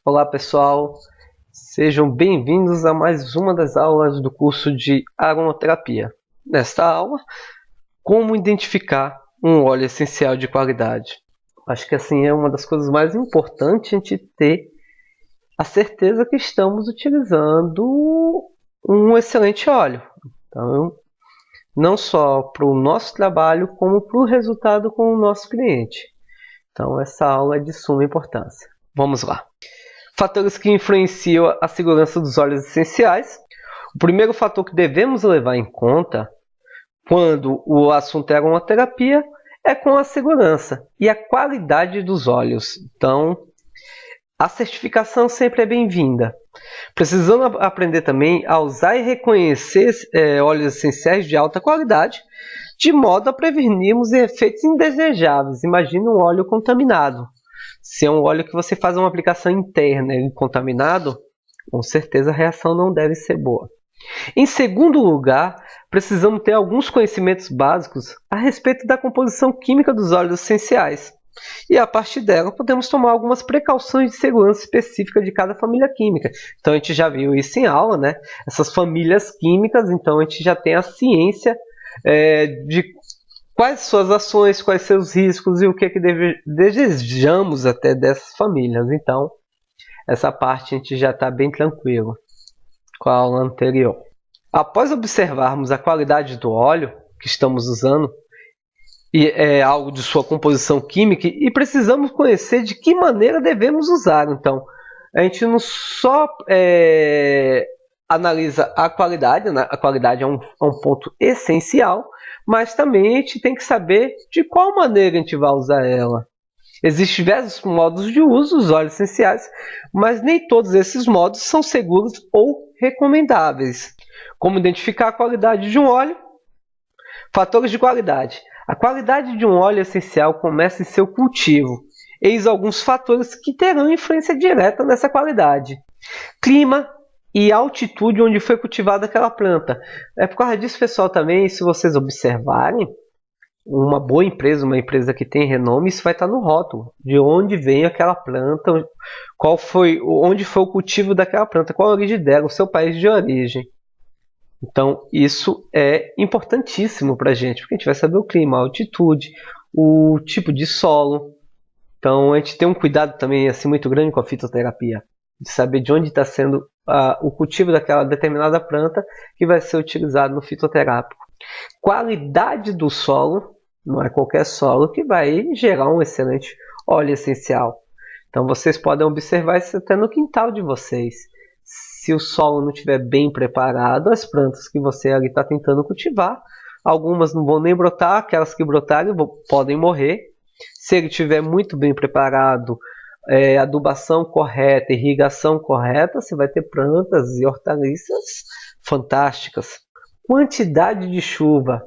Olá pessoal, sejam bem-vindos a mais uma das aulas do curso de aromaterapia. Nesta aula, como identificar um óleo essencial de qualidade. Acho que assim é uma das coisas mais importantes a gente ter a certeza que estamos utilizando um excelente óleo. Então, não só para o nosso trabalho, como para o resultado com o nosso cliente. Então, essa aula é de suma importância. Vamos lá. Fatores que influenciam a segurança dos óleos essenciais. O primeiro fator que devemos levar em conta quando o assunto é aromaterapia é com a segurança e a qualidade dos óleos. Então, a certificação sempre é bem-vinda. Precisamos aprender também a usar e reconhecer óleos essenciais de alta qualidade, de modo a prevenirmos efeitos indesejáveis. Imagine um óleo contaminado. Se é um óleo que você faz uma aplicação interna e contaminado, com certeza a reação não deve ser boa. Em segundo lugar, precisamos ter alguns conhecimentos básicos a respeito da composição química dos óleos essenciais. E a partir dela, podemos tomar algumas precauções de segurança específica de cada família química. Então, a gente já viu isso em aula, né? Essas famílias químicas, então a gente já tem a ciência de quais suas ações, quais seus riscos e o que desejamos até dessas famílias. Então, essa parte a gente já está bem tranquilo com a aula anterior. Após observarmos a qualidade do óleo que estamos usando, e é algo de sua composição química, e precisamos conhecer de que maneira devemos usar. Então, a gente não só analisa a qualidade, né? A qualidade é um ponto essencial, mas também a gente tem que saber de qual maneira a gente vai usar ela. Existem diversos modos de uso dos óleos essenciais, mas nem todos esses modos são seguros ou recomendáveis. Como identificar a qualidade de um óleo? Fatores de qualidade. A qualidade de um óleo essencial começa em seu cultivo. Eis alguns fatores que terão influência direta nessa qualidade. Clima e altitude onde foi cultivada aquela planta. É por causa disso, pessoal, também, se vocês observarem, uma boa empresa, uma empresa que tem renome, isso vai estar no rótulo, de onde vem aquela planta, onde foi o cultivo daquela planta, qual a origem dela, o seu país de origem. Então, isso é importantíssimo para a gente, porque a gente vai saber o clima, a altitude, o tipo de solo. Então, a gente tem um cuidado também assim, muito grande com a fitoterapia, de saber de onde está sendo o cultivo daquela determinada planta que vai ser utilizado no fitoterápico. Qualidade do solo, não é qualquer solo que vai gerar um excelente óleo essencial. Então, vocês podem observar isso até no quintal de vocês. Se o solo não estiver bem preparado, as plantas que você ali está tentando cultivar, algumas não vão nem brotar, aquelas que brotarem podem morrer. Se ele estiver muito bem preparado, adubação correta, irrigação correta, você vai ter plantas e hortaliças fantásticas. Quantidade de chuva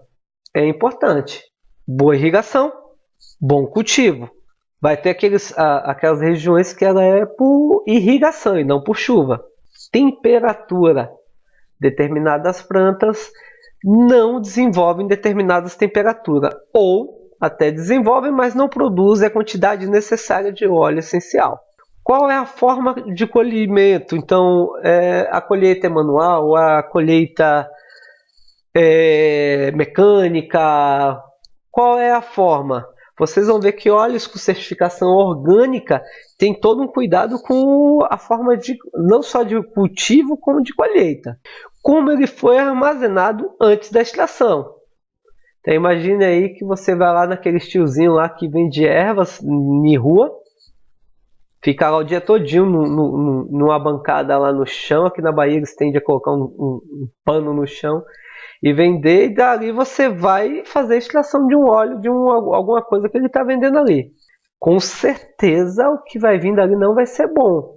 é importante. Boa irrigação, bom cultivo. Vai ter aquelas regiões que ela é por irrigação e não por chuva. Temperatura. Determinadas plantas não desenvolvem determinadas temperaturas, ou até desenvolvem, mas não produzem a quantidade necessária de óleo essencial. Qual é a forma de colhimento? Então, a colheita é manual, a colheita mecânica? Qual é a forma? Vocês vão ver que óleos com certificação orgânica tem todo um cuidado com a forma não só de cultivo, como de colheita. Como ele foi armazenado antes da extração. Então imagine aí que você vai lá naquele tiozinho lá que vende ervas em rua, fica lá o dia todinho numa bancada lá no chão. Aqui na Bahia eles tendem a colocar um pano no chão e vender, e dali você vai fazer a extração de um óleo, de alguma coisa que ele está vendendo ali. Com certeza o que vai vir dali não vai ser bom,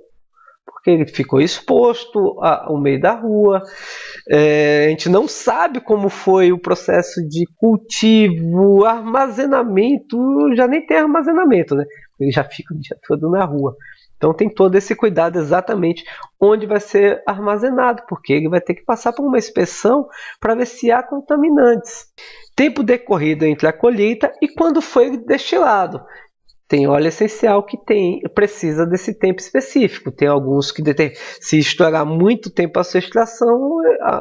porque ele ficou exposto ao meio da rua. A gente não sabe como foi o processo de cultivo, armazenamento, já nem tem armazenamento, né? Ele já fica o dia todo na rua. Então tem todo esse cuidado exatamente onde vai ser armazenado, porque ele vai ter que passar por uma inspeção para ver se há contaminantes. Tempo decorrido entre a colheita e quando foi destilado. Tem óleo essencial que precisa desse tempo específico. Tem alguns que se estourar muito tempo a sua extração,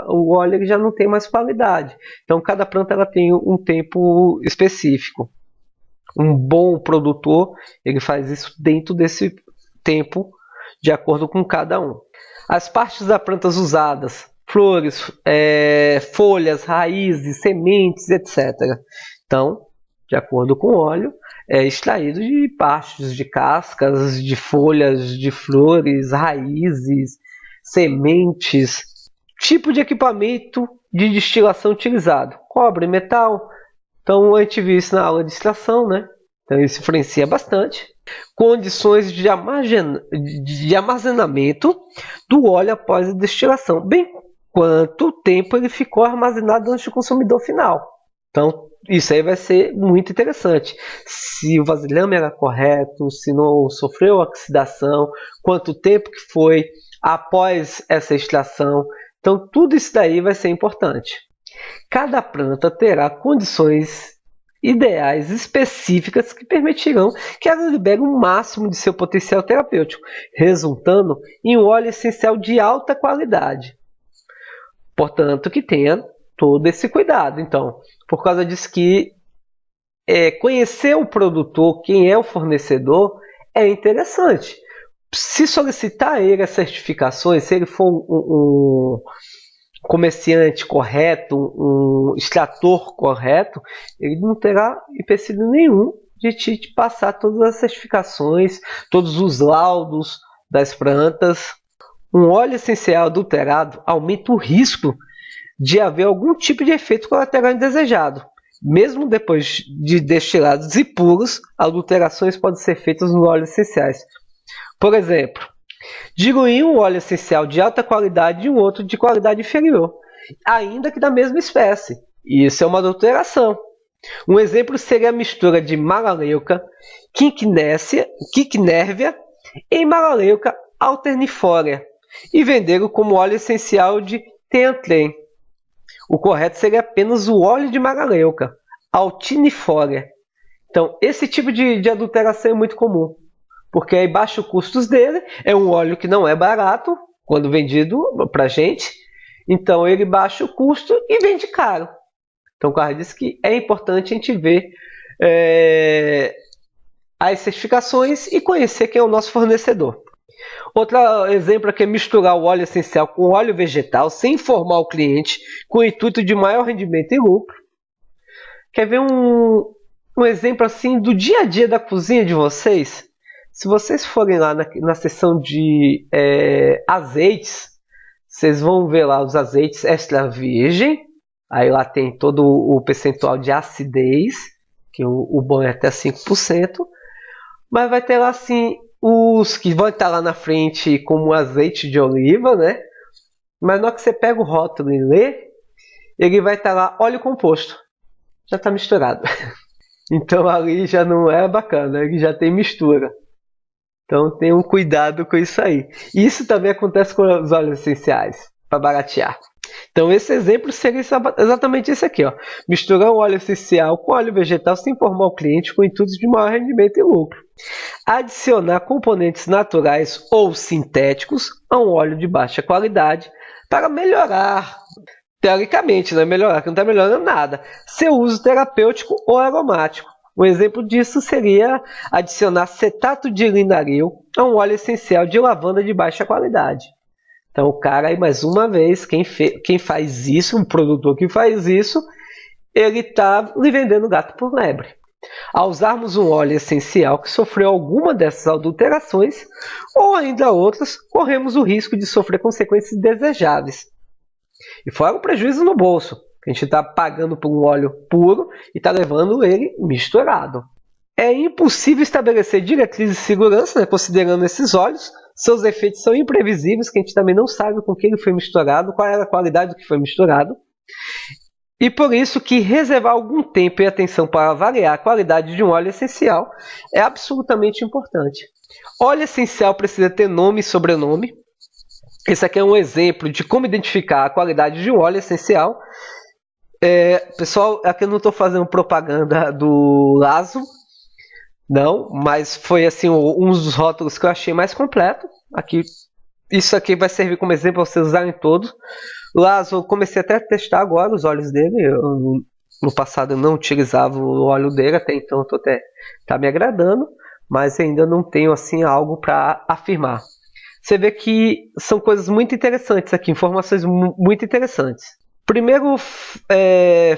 o óleo ele já não tem mais qualidade. Então cada planta ela tem um tempo específico. Um bom produtor ele faz isso dentro desse tempo, de acordo com cada um. As partes das plantas usadas: flores, folhas, raízes, sementes, etc. Então, de acordo com o óleo, é extraído de partes de cascas, de folhas, de flores, raízes, sementes. Tipo de equipamento de destilação utilizado: cobre, metal. Então a gente viu isso na aula de extração, né? Então isso influencia bastante. Condições de armazenamento do óleo após a destilação, bem quanto tempo ele ficou armazenado antes do consumidor final. Então isso aí vai ser muito interessante. Se o vasilhame era correto, se não sofreu oxidação, quanto tempo que foi após essa extração. Então tudo isso daí vai ser importante. Cada planta terá condições ideais específicas que permitirão que ela libere o máximo de seu potencial terapêutico, resultando em um óleo essencial de alta qualidade. Portanto, que tenha todo esse cuidado. Então, por causa disso que conhecer o produtor, quem é o fornecedor, é interessante. Se solicitar a ele as certificações, se ele for um comerciante correto, um extrator correto, ele não terá empecilho nenhum de te passar todas as certificações, todos os laudos das plantas. Um óleo essencial adulterado aumenta o risco de haver algum tipo de efeito colateral indesejado. Mesmo depois de destilados e puros, adulterações podem ser feitas nos óleos essenciais. Por exemplo, diluir um óleo essencial de alta qualidade e um outro de qualidade inferior, ainda que da mesma espécie. Isso é uma adulteração. Um exemplo seria a mistura de Melaleuca quinknervia em Melaleuca alternifólia e vendê-lo como óleo essencial de Teantlen. O correto seria apenas o óleo de Melaleuca altinifólia. Então, esse tipo de adulteração é muito comum, porque aí baixa o custo dele, é um óleo que não é barato quando vendido para a gente, então ele baixa o custo e vende caro. Então o cara diz que é importante a gente ver as certificações e conhecer quem é o nosso fornecedor. Outro exemplo aqui é misturar o óleo essencial com óleo vegetal sem informar o cliente, com o intuito de maior rendimento e lucro. Quer ver um exemplo assim do dia a dia da cozinha de vocês? Se vocês forem lá na seção de azeites, vocês vão ver lá os azeites extra virgem. Aí lá tem todo o percentual de acidez, que o bom é até 5%. Mas vai ter lá assim os que vão estar lá na frente como azeite de oliva, né? Mas na hora que você pega o rótulo e lê, ele vai estar lá óleo composto. Já está misturado. Então ali já não é bacana, ele já tem mistura. Então tenham cuidado com isso aí. Isso também acontece com os óleos essenciais, para baratear. Então esse exemplo seria exatamente esse aqui. Ó. Misturar um óleo essencial com óleo vegetal sem informar o cliente com o intuito de maior rendimento e lucro. Adicionar componentes naturais ou sintéticos a um óleo de baixa qualidade para melhorar, teoricamente, não é melhorar, que não está melhorando nada, seu uso terapêutico ou aromático. Um exemplo disso seria adicionar cetato de linaril a um óleo essencial de lavanda de baixa qualidade. Então o cara aí, mais uma vez, quem faz isso, um produtor que faz isso, ele está lhe vendendo gato por lebre. Ao usarmos um óleo essencial que sofreu alguma dessas adulterações, ou ainda outras, corremos o risco de sofrer consequências indesejáveis. E fora o prejuízo no bolso, que a gente está pagando por um óleo puro e está levando ele misturado. É impossível estabelecer diretrizes de segurança, né, considerando esses óleos. Seus efeitos são imprevisíveis, que a gente também não sabe com que ele foi misturado, qual era a qualidade do que foi misturado. E por isso que reservar algum tempo e atenção para avaliar a qualidade de um óleo essencial é absolutamente importante. Óleo essencial precisa ter nome e sobrenome. Esse aqui é um exemplo de como identificar a qualidade de um óleo essencial. Pessoal, aqui eu não estou fazendo propaganda do Laso, Não, mas foi assim um dos rótulos que eu achei mais completo. Aqui, isso aqui vai servir como exemplo para vocês usarem todos. Lá eu comecei até a testar agora os óleos dele. No passado eu não utilizava o óleo dele, até então tá me agradando, mas ainda não tenho assim algo para afirmar. Você vê que são coisas muito interessantes aqui, informações muito interessantes. Primeiro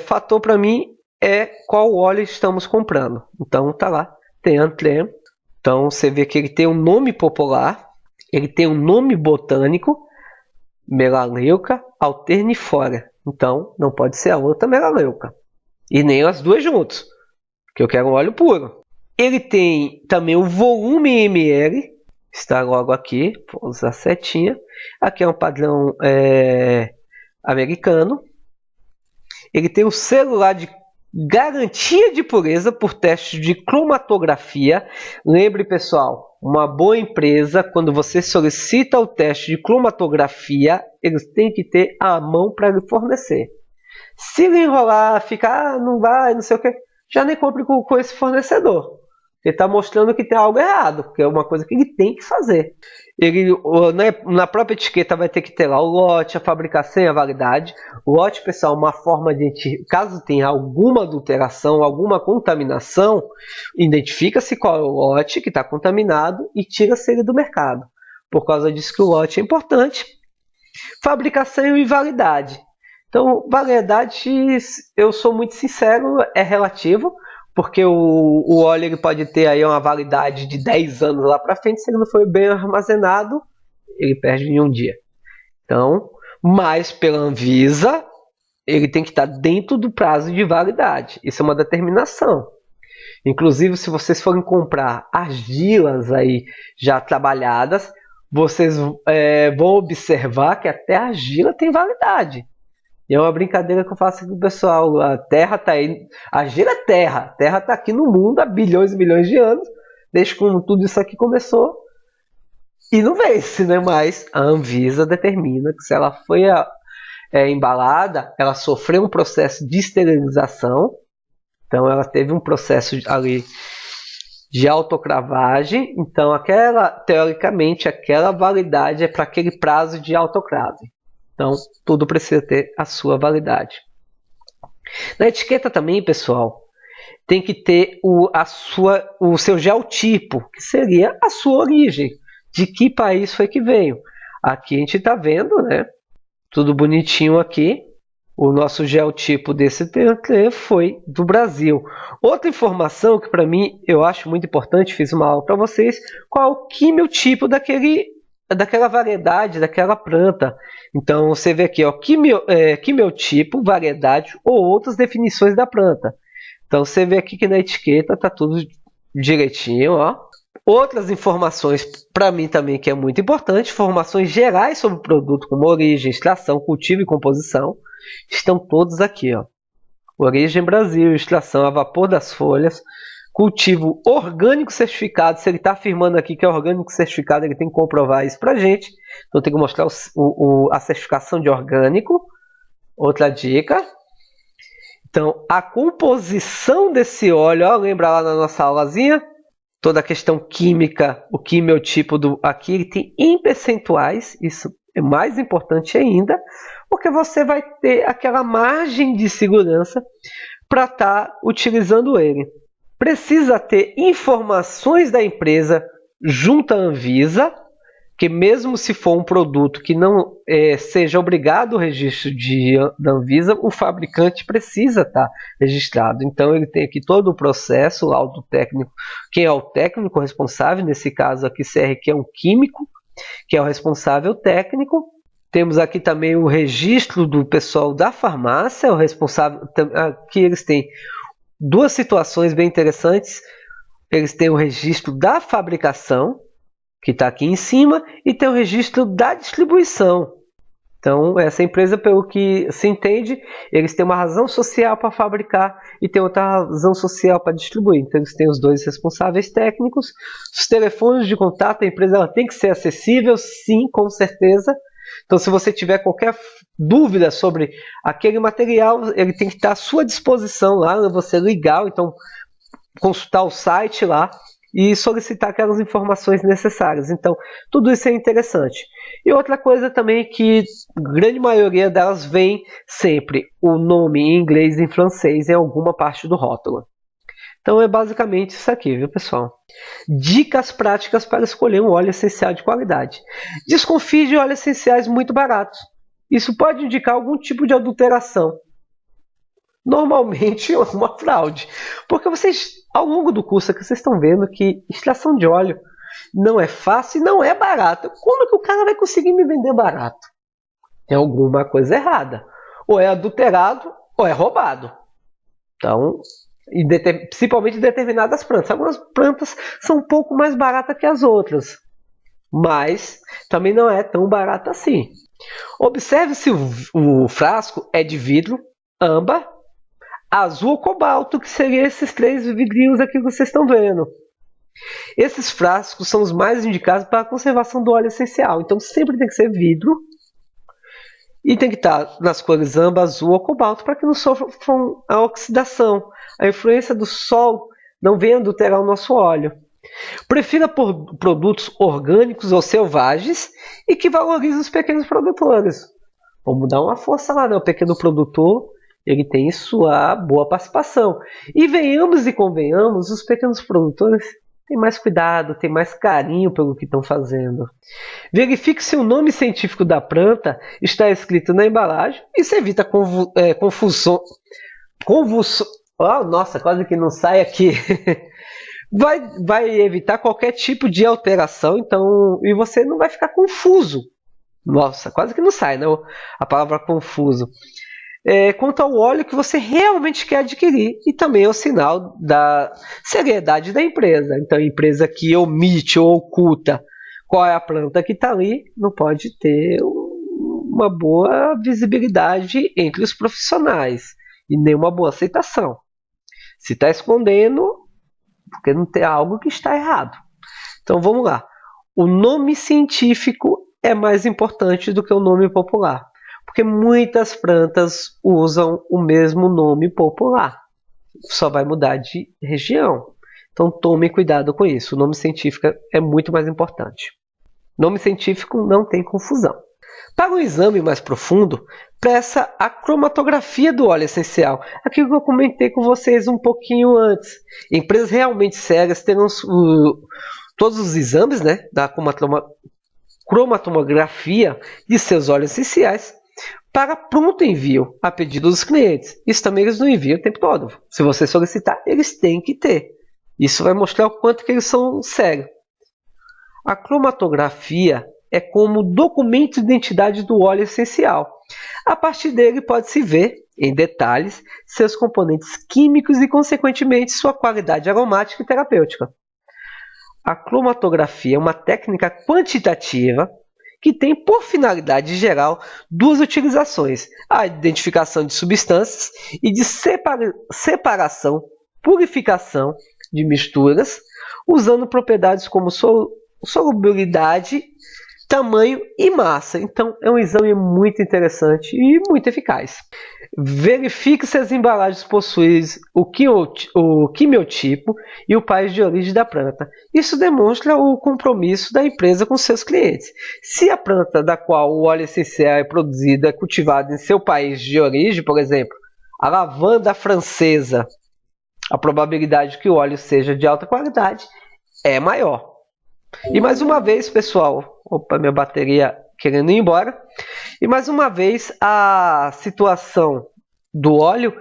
fator para mim é qual óleo estamos comprando. Então tá lá, tem Anthem. Então você vê que ele tem um nome popular, ele tem um nome botânico, Melaleuca alternifera. Então não pode ser a outra Melaleuca. E nem as duas juntos, que eu quero um óleo puro. Ele tem também o volume em ml, está logo aqui, vou usar a setinha. Aqui é um padrão americano. Ele tem o selo lá de garantia de pureza por teste de cromatografia. Lembre, pessoal, uma boa empresa, quando você solicita o teste de cromatografia, eles têm que ter a mão para lhe fornecer. Se ele enrolar, ficar, não vai, não sei o que, já nem compre com esse fornecedor. Ele está mostrando que tem algo errado, porque é uma coisa que ele tem que fazer. Ele, na própria etiqueta vai ter que ter lá o lote, a fabricação e a validade. O lote, pessoal, é uma forma de, caso tenha alguma adulteração, alguma contaminação, identifica-se qual é o lote que está contaminado e tira-se ele do mercado. Por causa disso que o lote é importante. Fabricação e validade. Então, validade, eu sou muito sincero, é relativo, porque o óleo ele pode ter aí uma validade de 10 anos lá para frente, se ele não for bem armazenado, ele perde em um dia. Então, mas pela Anvisa, ele tem que estar dentro do prazo de validade. Isso é uma determinação. Inclusive, se vocês forem comprar argilas aí já trabalhadas, vocês vão observar que até a argila tem validade. E é uma brincadeira que eu faço com o pessoal. A Terra está aí. A argila é Terra. A Terra está aqui no mundo há bilhões e bilhões de anos. Desde quando tudo isso aqui começou. E não vence, né? Mas a Anvisa determina que se ela foi embalada, ela sofreu um processo de esterilização. Então ela teve um processo ali de autocravagem. Então teoricamente, aquela validade é para aquele prazo de autocrave. Então, tudo precisa ter a sua validade. Na etiqueta também, pessoal, tem que ter o seu geotipo, que seria a sua origem. De que país foi que veio? Aqui a gente está vendo, né? Tudo bonitinho aqui. O nosso geotipo desse TNT foi do Brasil. Outra informação que para mim eu acho muito importante, fiz uma aula para vocês, qual é o quimiotipo daquela variedade, daquela planta. Então você vê aqui, ó, quimiotipo, variedade ou outras definições da planta. Então você vê aqui que na etiqueta tá tudo direitinho, ó. Outras informações para mim também que é muito importante, informações gerais sobre o produto, como origem, extração, cultivo e composição, estão todos aqui, ó. Origem Brasil, extração a vapor das folhas, cultivo orgânico certificado. Se ele está afirmando aqui que é orgânico certificado, ele tem que comprovar isso para a gente. Então tem que mostrar a certificação de orgânico. Outra dica. Então a composição desse óleo, ó, lembra lá na nossa aulazinha? Toda a questão química, o quimiotipo aqui ele tem em percentuais. Isso é mais importante ainda, porque você vai ter aquela margem de segurança para estar utilizando ele. Precisa ter informações da empresa junto à Anvisa, que mesmo se for um produto que não seja obrigado o registro da Anvisa, o fabricante precisa estar registrado. Então ele tem aqui todo o processo, o laudo técnico, quem é o técnico responsável, nesse caso aqui CRQ é um químico, que é o responsável técnico. Temos aqui também o registro do pessoal da farmácia, o responsável, aqui eles têm duas situações bem interessantes. Eles têm o registro da fabricação, que está aqui em cima, e tem o registro da distribuição. Então, essa empresa, pelo que se entende, eles têm uma razão social para fabricar e tem outra razão social para distribuir. Então, eles têm os dois responsáveis técnicos. Os telefones de contato, a empresa ela tem que ser acessível, sim, com certeza. Então, se você tiver qualquer dúvida sobre aquele material, ele tem que estar à sua disposição lá, você ligar. Então, consultar o site lá e solicitar aquelas informações necessárias. Então, tudo isso é interessante. E outra coisa também que a grande maioria delas vem sempre o nome em inglês e em francês em alguma parte do rótulo. Então é basicamente isso aqui, viu, pessoal? Dicas práticas para escolher um óleo essencial de qualidade. Desconfie de óleos essenciais muito baratos. Isso pode indicar algum tipo de adulteração. Normalmente é uma fraude. Porque vocês, ao longo do curso aqui, vocês estão vendo que extração de óleo não é fácil e não é barato. Como que o cara vai conseguir me vender barato? Tem alguma coisa errada. Ou é adulterado ou é roubado. Então, principalmente determinadas plantas. Algumas plantas são um pouco mais baratas que as outras. Mas também não é tão barata assim. Observe se o frasco é de vidro, âmbar, azul ou cobalto, que seriam esses 3 vidrinhos aqui que vocês estão vendo. Esses frascos são os mais indicados para a conservação do óleo essencial. Então sempre tem que ser vidro e tem que estar nas cores âmbar, azul ou cobalto para que não sofram a oxidação. A influência do sol não venha adulterar o nosso óleo. Prefira produtos orgânicos ou selvagens e que valorizem os pequenos produtores. Vamos dar uma força lá, né? O pequeno produtor, ele tem sua boa participação. E venhamos e convenhamos, os pequenos produtores têm mais cuidado, têm mais carinho pelo que estão fazendo. Verifique se o nome científico da planta está escrito na embalagem. Isso evita confusão. Oh, nossa, quase que não sai aqui. Vai evitar qualquer tipo de alteração, então, e você não vai ficar confuso. Nossa, quase que não sai, né? A palavra confuso. Quanto ao óleo que você realmente quer adquirir, e também é o sinal da seriedade da empresa. Então, a empresa que omite ou oculta qual é a planta que está ali, não pode ter uma boa visibilidade entre os profissionais e nem uma boa aceitação. Se está escondendo, porque não tem algo que está errado. Então vamos lá. O nome científico é mais importante do que o nome popular, porque muitas plantas usam o mesmo nome popular. Só vai mudar de região. Então tome cuidado com isso. O nome científico é muito mais importante. Nome científico não tem confusão. Para um exame mais profundo, peça a cromatografia do óleo essencial. Aquilo que eu comentei com vocês um pouquinho antes. Empresas realmente sérias terão todos os exames, né, da cromatografia de seus óleos essenciais para pronto envio a pedido dos clientes. Isso também eles não enviam o tempo todo. Se você solicitar, eles têm que ter. Isso vai mostrar o quanto que eles são sérios. A cromatografia é como documento de identidade do óleo essencial. A partir dele pode-se ver, em detalhes, seus componentes químicos e, consequentemente, sua qualidade aromática e terapêutica. A cromatografia é uma técnica quantitativa que tem por finalidade geral 2 utilizações: a identificação de substâncias e de separação, purificação de misturas, usando propriedades como solubilidade, tamanho e massa. Então é um exame muito interessante e muito eficaz. Verifique se as embalagens possuem o quimiotipo e o país de origem da planta. Isso demonstra o compromisso da empresa com seus clientes. Se a planta da qual o óleo essencial é produzido é cultivada em seu país de origem, por exemplo, a lavanda francesa, a probabilidade que o óleo seja de alta qualidade é maior. E mais uma vez, pessoal, opa, minha bateria querendo ir embora. E mais uma vez, a situação do óleo,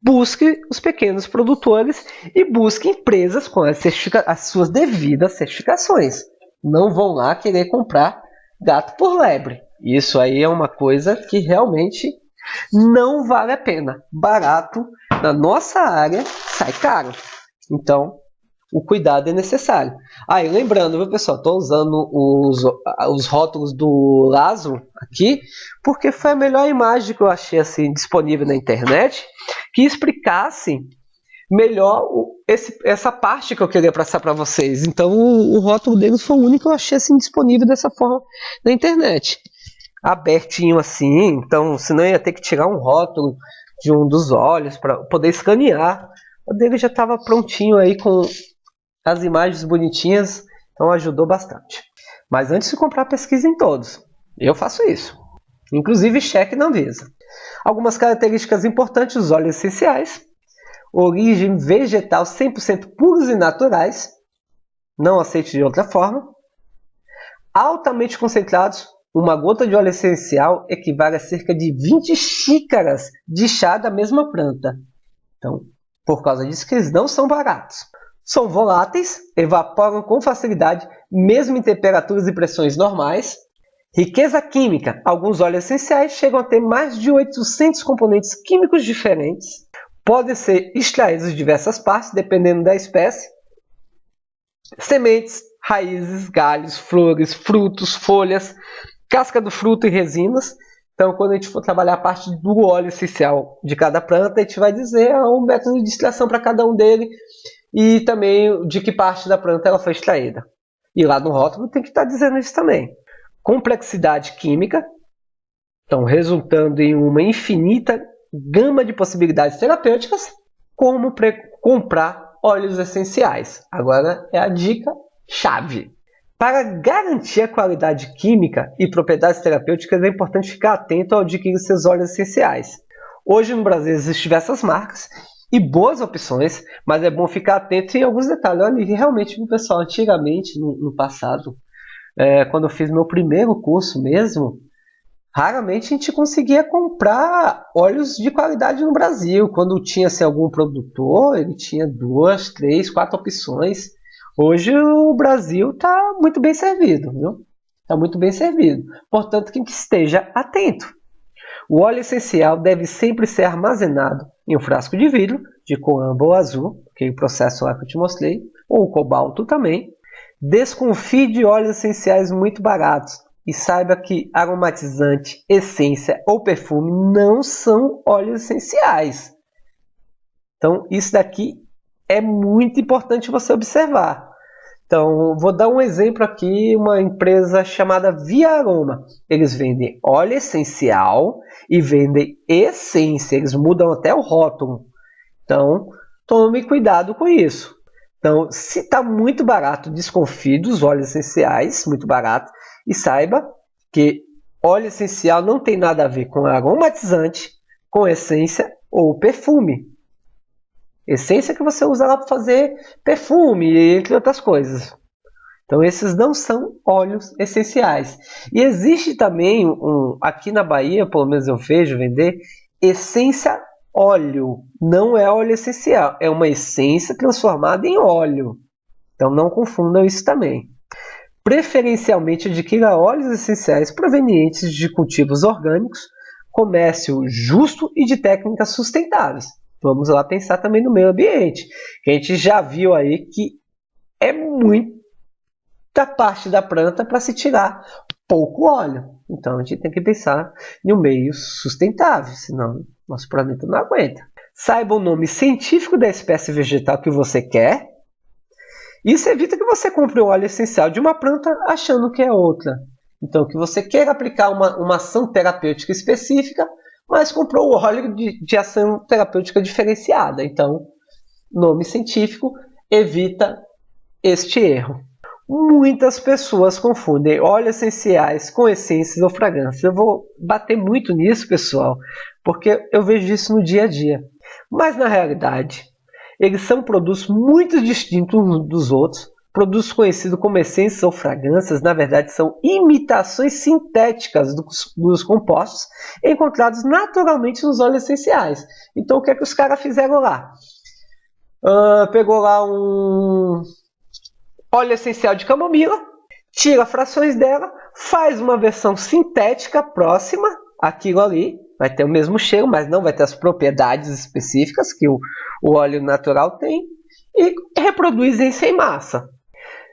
busque os pequenos produtores e busque empresas com as suas devidas certificações. Não vão lá querer comprar gato por lebre. Isso aí é uma coisa que realmente não vale a pena. Barato, na nossa área, sai caro. Então, o cuidado é necessário. E lembrando, viu, pessoal, estou usando os rótulos do Lázaro aqui, porque foi a melhor imagem que eu achei assim, disponível na internet, que explicasse melhor essa parte que eu queria passar para vocês. Então, o rótulo deles foi o único que eu achei assim, disponível dessa forma na internet. Abertinho assim, então senão eu ia ter que tirar um rótulo de um dos olhos para poder escanear O dele já estava prontinho aí com as imagens bonitinhas, então ajudou bastante. Mas antes de comprar, pesquise em todos. Eu faço isso. Inclusive cheque na Anvisa. Algumas características importantes dos óleos essenciais. Origem vegetal 100% puros e naturais. Não aceite de outra forma. Altamente concentrados. Uma gota de óleo essencial equivale a cerca de 20 xícaras de chá da mesma planta. Então, por causa disso que eles não são baratos. São voláteis, evaporam com facilidade, mesmo em temperaturas e pressões normais. Riqueza química. Alguns óleos essenciais chegam a ter mais de 800 componentes químicos diferentes. Podem ser extraídos de diversas partes, dependendo da espécie. Sementes, raízes, galhos, flores, frutos, folhas, casca do fruto e resinas. Então, quando a gente for trabalhar a parte do óleo essencial de cada planta, a gente vai dizer o método de extração para cada um dele e também de que parte da planta ela foi extraída. E lá no rótulo tem que estar dizendo isso também. Complexidade química, então resultando em uma infinita gama de possibilidades terapêuticas, como comprar óleos essenciais. Agora é a dica chave. Para garantir a qualidade química e propriedades terapêuticas, é importante ficar atento ao adquirir seus óleos essenciais. Hoje no Brasil existem diversas marcas e boas opções, mas é bom ficar atento em alguns detalhes. Olha, realmente, pessoal, antigamente, no passado, quando eu fiz meu primeiro curso mesmo, raramente a gente conseguia comprar óleos de qualidade no Brasil. Quando tinha assim, algum produtor, ele tinha 2, 3, 4 opções. Hoje o Brasil está muito bem servido, viu? Está muito bem servido. Portanto, que esteja atento. O óleo essencial deve sempre ser armazenado em um frasco de vidro, de cor âmbar ou azul, que é o processo lá que eu te mostrei, ou cobalto também. Desconfie de óleos essenciais muito baratos e saiba que aromatizante, essência ou perfume não são óleos essenciais. Então, isso daqui é muito importante você observar. Então, vou dar um exemplo aqui, uma empresa chamada Via Aroma. Eles vendem óleo essencial e vendem essência, eles mudam até o rótulo. Então, tome cuidado com isso. Então, se está muito barato, desconfie dos óleos essenciais, muito barato, e saiba que óleo essencial não tem nada a ver com aromatizante, com essência ou perfume. Essência que você usa lá para fazer perfume, entre outras coisas. Então, esses não são óleos essenciais. E existe também, aqui na Bahia, pelo menos eu vejo vender, essência óleo. Não é óleo essencial, é uma essência transformada em óleo. Então, não confundam isso também. Preferencialmente, adquira óleos essenciais provenientes de cultivos orgânicos, comércio justo e de técnicas sustentáveis. Vamos lá pensar também no meio ambiente, que a gente já viu aí que é muita parte da planta para se tirar pouco óleo. Então, a gente tem que pensar em um meio sustentável, senão nosso planeta não aguenta. Saiba o nome científico da espécie vegetal que você quer. Isso evita que você compre o óleo essencial de uma planta achando que é outra. Então, que você queira aplicar uma ação terapêutica específica, mas comprou o óleo de ação terapêutica diferenciada. Então, nome científico evita este erro. Muitas pessoas confundem óleos essenciais com essências ou fragrâncias. Eu vou bater muito nisso, pessoal, porque eu vejo isso no dia a dia. Mas, na realidade, eles são produtos muito distintos uns dos outros. Produtos conhecidos como essências ou fragrâncias, na verdade, são imitações sintéticas dos compostos encontrados naturalmente nos óleos essenciais. Então, o que é que os caras fizeram lá? Pegou lá um óleo essencial de camomila, tira frações dela, faz uma versão sintética próxima àquilo ali, vai ter o mesmo cheiro, mas não vai ter as propriedades específicas que o óleo natural tem, e reproduz isso em massa.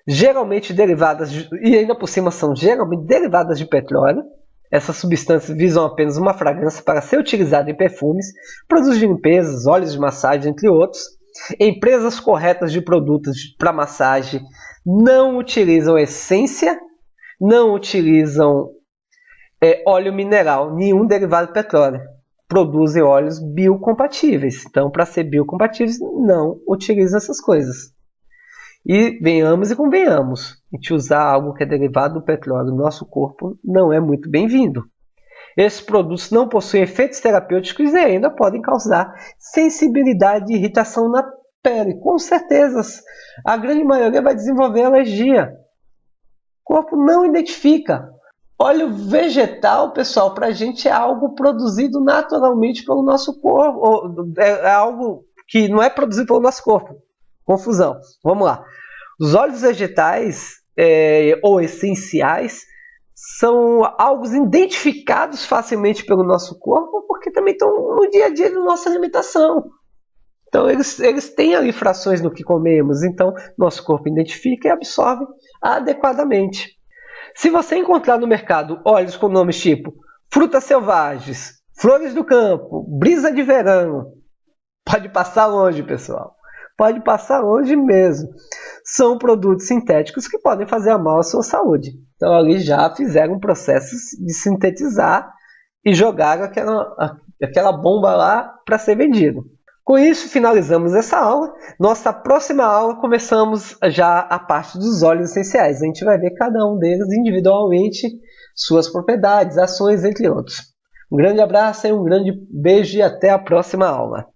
Geralmente derivadas, e ainda por cima são geralmente derivadas de petróleo. Essas substâncias visam apenas uma fragrância para ser utilizada em perfumes, produtos de limpeza, óleos de massagem, entre outros. Empresas corretas de produtos para massagem não utilizam essência, não utilizam óleo mineral, nenhum derivado de petróleo. produzem óleos biocompatíveis. Então, para ser biocompatíveis, não utilizam essas coisas. E venhamos e convenhamos, a gente usar algo que é derivado do petróleo no nosso corpo não é muito bem-vindo. Esses produtos não possuem efeitos terapêuticos e ainda podem causar sensibilidade e irritação na pele. Com certeza, a grande maioria vai desenvolver alergia. O corpo não identifica. Óleo vegetal, pessoal, para a gente é algo produzido naturalmente pelo nosso corpo. É algo que não é produzido pelo nosso corpo. Confusão. Vamos lá. Os óleos vegetais ou essenciais são algo identificados facilmente pelo nosso corpo porque também estão no dia a dia da nossa alimentação. Então eles têm ali frações no que comemos, então nosso corpo identifica e absorve adequadamente. Se você encontrar no mercado óleos com nomes tipo frutas selvagens, flores do campo, brisa de verão, pode passar longe, pessoal. Pode passar longe mesmo. São produtos sintéticos que podem fazer mal à sua saúde. Então, ali já fizeram um processo de sintetizar e jogaram aquela bomba lá para ser vendido. Com isso, finalizamos essa aula. Nossa próxima aula, começamos já a parte dos óleos essenciais. A gente vai ver cada um deles individualmente, suas propriedades, ações, entre outros. Um grande abraço e um grande beijo e até a próxima aula.